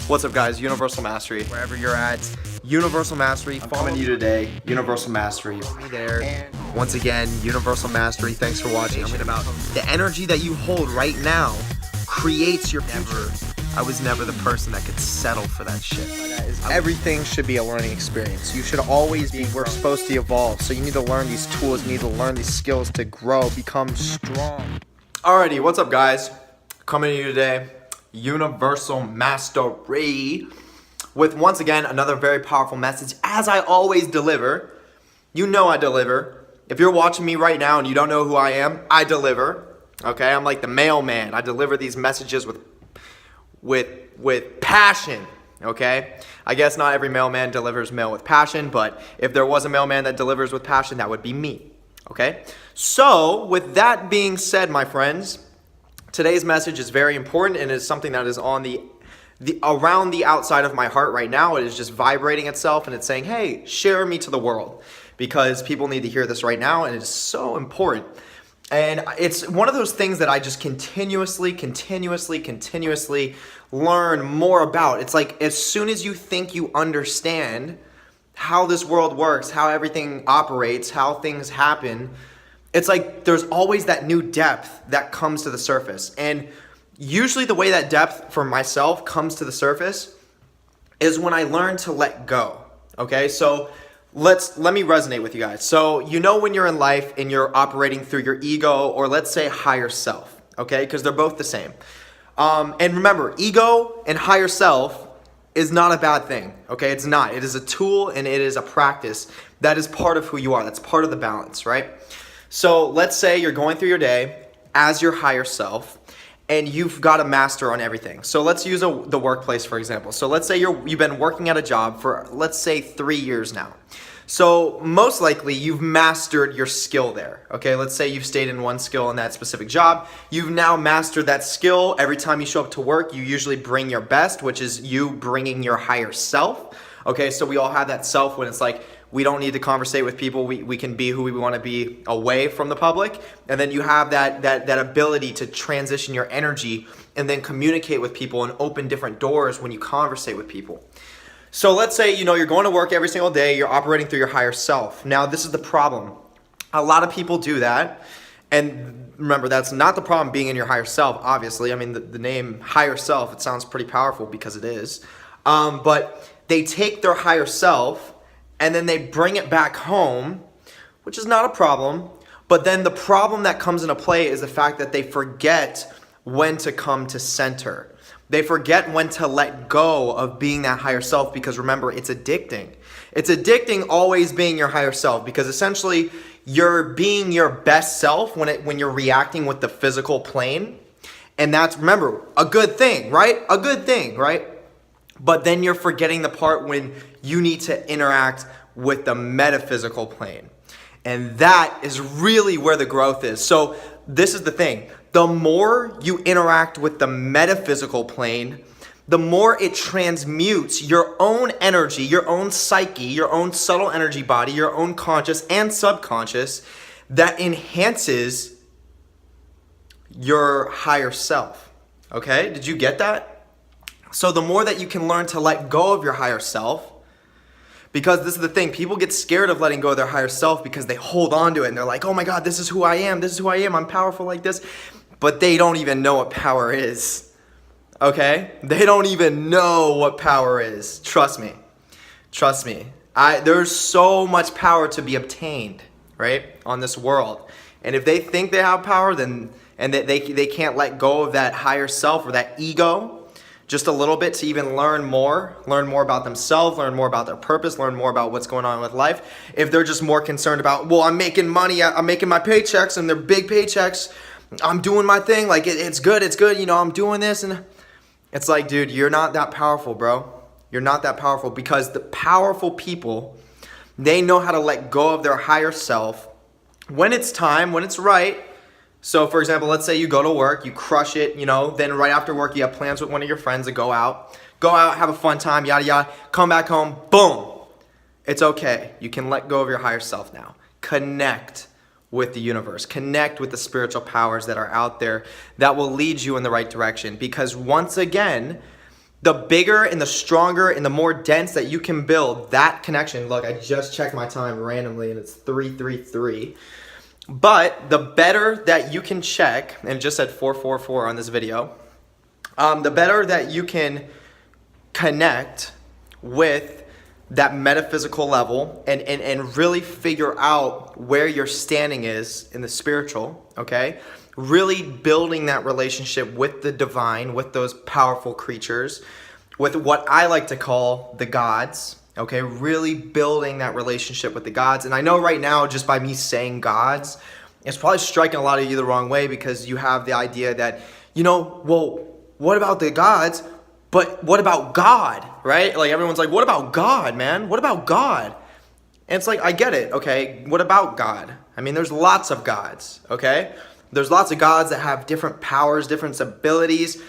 What's up, guys? Universal Mastery. Wherever you're at, Universal Mastery. I'm coming to you today. Universal Mastery. Be there. And once again, Universal Mastery. Thanks for watching. I'm about the energy that you hold right now creates your future. I was never the person that could settle for that shit. Everything should be a learning experience. You should always be, we're supposed to evolve. So you need to learn these tools, you need to learn these skills to grow, become strong. Alrighty, what's up, guys? Coming to you today, Universal Mastery, with once again another very powerful message. As I always deliver, you know I deliver. If you're watching me right now and you don't know who I am, I deliver. Okay, I'm like the mailman. I deliver these messages with passion. Okay, I guess not every mailman delivers mail with passion, but if there was a mailman that delivers with passion, that would be me. Okay, so with that being said, my friends, today's message is very important and is something that is on the around the outside of my heart right now. It is just vibrating itself and it's saying, hey, share me to the world, because people need to hear this right now and it is so important. And it's one of those things that I just continuously learn more about. It's like as soon as you think you understand how this world works, how everything operates, how things happen, it's like there's always that new depth that comes to the surface. And usually the way that depth for myself comes to the surface is when I learn to let go. Okay, so let me resonate with you guys. So you know when you're in life and you're operating through your ego, or let's say higher self, okay, because they're both the same. And remember, ego and higher self is not a bad thing, okay? It's not. It is a tool and it is a practice that is part of who you are. That's part of the balance, right? So let's say you're going through your day as your higher self and you've got a master on everything. So let's use the workplace, for example. So let's say you've been working at a job for, let's say, 3 years now. So most likely you've mastered your skill there, okay? Let's say you've stayed in one skill in that specific job. You've now mastered that skill. Every time you show up to work, you usually bring your best, which is you bringing your higher self, okay? So we all have that self when it's like, we don't need to conversate with people. We can be who we want to be away from the public. And then you have that ability to transition your energy and then communicate with people and open different doors when you conversate with people. So let's say, you're going to work every single day, you're operating through your higher self. Now, this is the problem. A lot of people do that. And remember, that's not the problem being in your higher self, obviously. I mean, the name higher self, it sounds pretty powerful because it is. But they take their higher self and then they bring it back home, which is not a problem. But then the problem that comes into play is the fact that they forget when to come to center. They forget when to let go of being that higher self, because remember, it's addicting. It's addicting always being your higher self, because essentially you're being your best self when you're reacting with the physical plane. And that's, remember, a good thing, right? A good thing, right? But then you're forgetting the part when you need to interact with the metaphysical plane. And that is really where the growth is. So this is the thing. The more you interact with the metaphysical plane, the more it transmutes your own energy, your own psyche, your own subtle energy body, your own conscious and subconscious, that enhances your higher self. Okay? Did you get that? So the more that you can learn to let go of your higher self, because this is the thing, people get scared of letting go of their higher self because they hold on to it and they're like, oh my God, this is who I am, I'm powerful like this. But they don't even know what power is, okay? They don't even know what power is. Trust me. There's so much power to be obtained, right, on this world. And if they think they have power, then and they can't let go of that higher self or that ego just a little bit to even learn more about themselves, learn more about their purpose, learn more about what's going on with life. If they're just more concerned about, well, I'm making money, I'm making my paychecks and they're big paychecks, I'm doing my thing, like it's good, I'm doing this, and it's like, dude, you're not that powerful, bro. You're not that powerful, because the powerful people, they know how to let go of their higher self when it's time, when it's right. So for example, let's say you go to work, you crush it, then right after work you have plans with one of your friends to go out, have a fun time, yada yada, come back home, boom. It's okay. You can let go of your higher self now. Connect with the universe. Connect with the spiritual powers that are out there that will lead you in the right direction. Because once again, the bigger and the stronger and the more dense that you can build that connection. Look, I just checked my time randomly and it's 3:33. But the better that you can check, and it just said 4:44 on this video, the better that you can connect with that metaphysical level and really figure out where your standing is in the spiritual, okay? Really building that relationship with the divine, with those powerful creatures, with what I like to call the gods, okay? Really building that relationship with the gods. And I know right now, just by me saying gods, it's probably striking a lot of you the wrong way, because you have the idea that, well, what about the gods? But what about God, right? Like everyone's like, what about God, man? What about God? And it's like, I get it, okay? What about God? I mean, there's lots of gods, okay? There's lots of gods that have different powers, different abilities.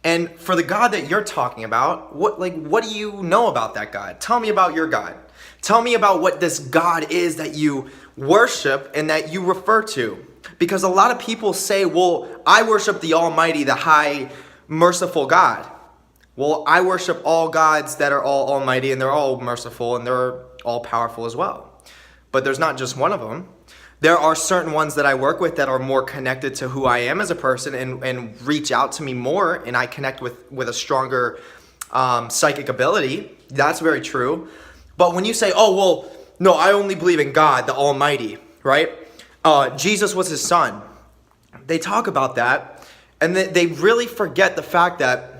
And for the God that you're talking about, what do you know about that God? Tell me about your God. Tell me about what this God is that you worship and that you refer to. Because a lot of people say, well, I worship the Almighty, the high, merciful God. Well, I worship all gods that are all almighty, and they're all merciful, and they're all powerful as well. But there's not just one of them. There are certain ones that I work with that are more connected to who I am as a person and reach out to me more, and I connect with a stronger psychic ability. That's very true. But when you say, oh, well, no, I only believe in God, the Almighty, right? Jesus was his son. They talk about that, and they really forget the fact that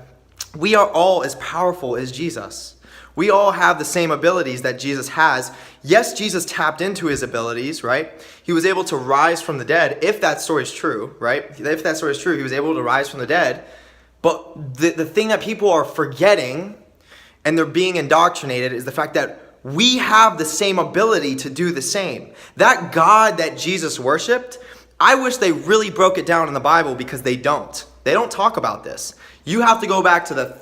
we are all as powerful as Jesus. We all have the same abilities that Jesus has. Yes, Jesus tapped into his abilities, right? He was able to rise from the dead, if that story is true, right? If that story is true, he was able to rise from the dead. But the thing that people are forgetting, and they're being indoctrinated, is the fact that we have the same ability to do the same. That God that Jesus worshiped, I wish they really broke it down in the Bible, because they don't. They don't talk about this. You have to go back to the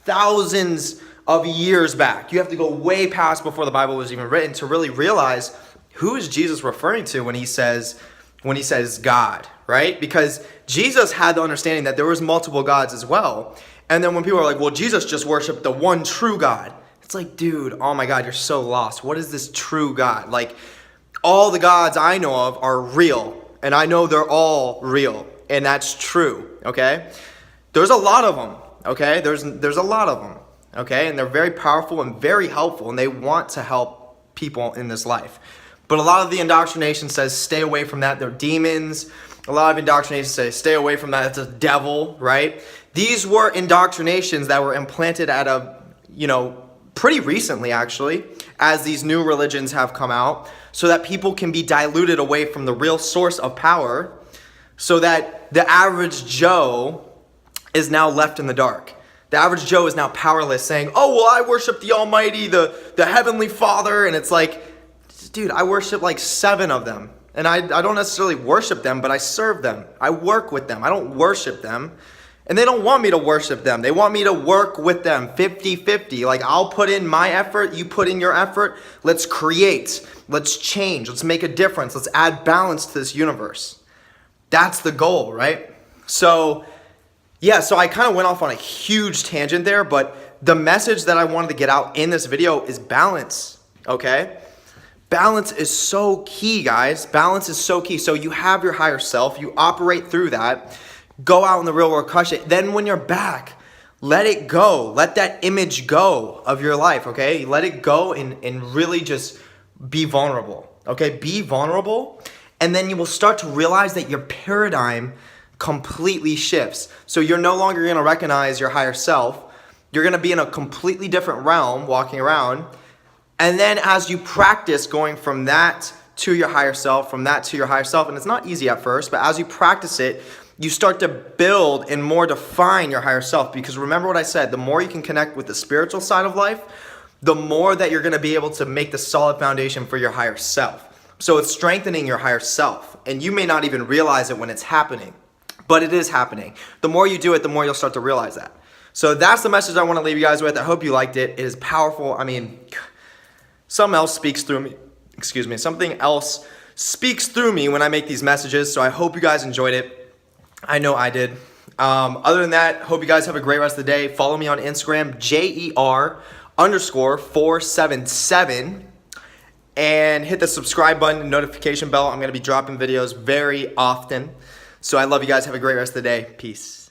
thousands of years back. You have to go way past before the Bible was even written to really realize who is Jesus referring to when he says God, right? Because Jesus had the understanding that there was multiple gods as well. And then when people are like, well, Jesus just worshiped the one true God. It's like, dude, oh my God, you're so lost. What is this true God? Like, all the gods I know of are real, and I know they're all real, and that's true, okay? There's a lot of them, okay? There's a lot of them, okay? And they're very powerful and very helpful, and they want to help people in this life. But a lot of the indoctrination says, stay away from that. They're demons. A lot of indoctrination says, stay away from that. It's a devil, right? These were indoctrinations that were implanted at pretty recently, actually, as these new religions have come out, so that people can be diluted away from the real source of power, so that the average Joe is now left in the dark. The average Joe is now powerless, saying, oh, well, I worship the Almighty, the Heavenly Father. And it's like, dude, I worship like 7 of them. And I don't necessarily worship them, but I serve them. I work with them. I don't worship them. And they don't want me to worship them. They want me to work with them 50-50. Like, I'll put in my effort, you put in your effort. Let's create. Let's change. Let's make a difference. Let's add balance to this universe. That's the goal, right? So I kind of went off on a huge tangent there, but the message that I wanted to get out in this video is balance, okay? Balance is so key, guys. Balance is so key. So you have your higher self. You operate through that. Go out in the real world, crush it. Then when you're back, let it go. Let that image go of your life, okay? Let it go and really just be vulnerable, okay? Be vulnerable, and then you will start to realize that your paradigm completely shifts. So you're no longer going to recognize your higher self. You're going to be in a completely different realm walking around. And then as you practice going from that to your higher self, from that to your higher self, and it's not easy at first, but as you practice it, you start to build and more define your higher self. Because remember what I said, the more you can connect with the spiritual side of life, the more that you're going to be able to make the solid foundation for your higher self. So it's strengthening your higher self. And you may not even realize it when it's happening, but it is happening. The more you do it, the more you'll start to realize that. So that's the message I want to leave you guys with. I hope you liked it. It is powerful. I mean, something else speaks through me. Something else speaks through me when I make these messages. So I hope you guys enjoyed it. I know I did. Other than that, hope you guys have a great rest of the day. Follow me on Instagram, JER_477. And hit the subscribe button and notification bell. I'm going to be dropping videos very often. So I love you guys. Have a great rest of the day. Peace.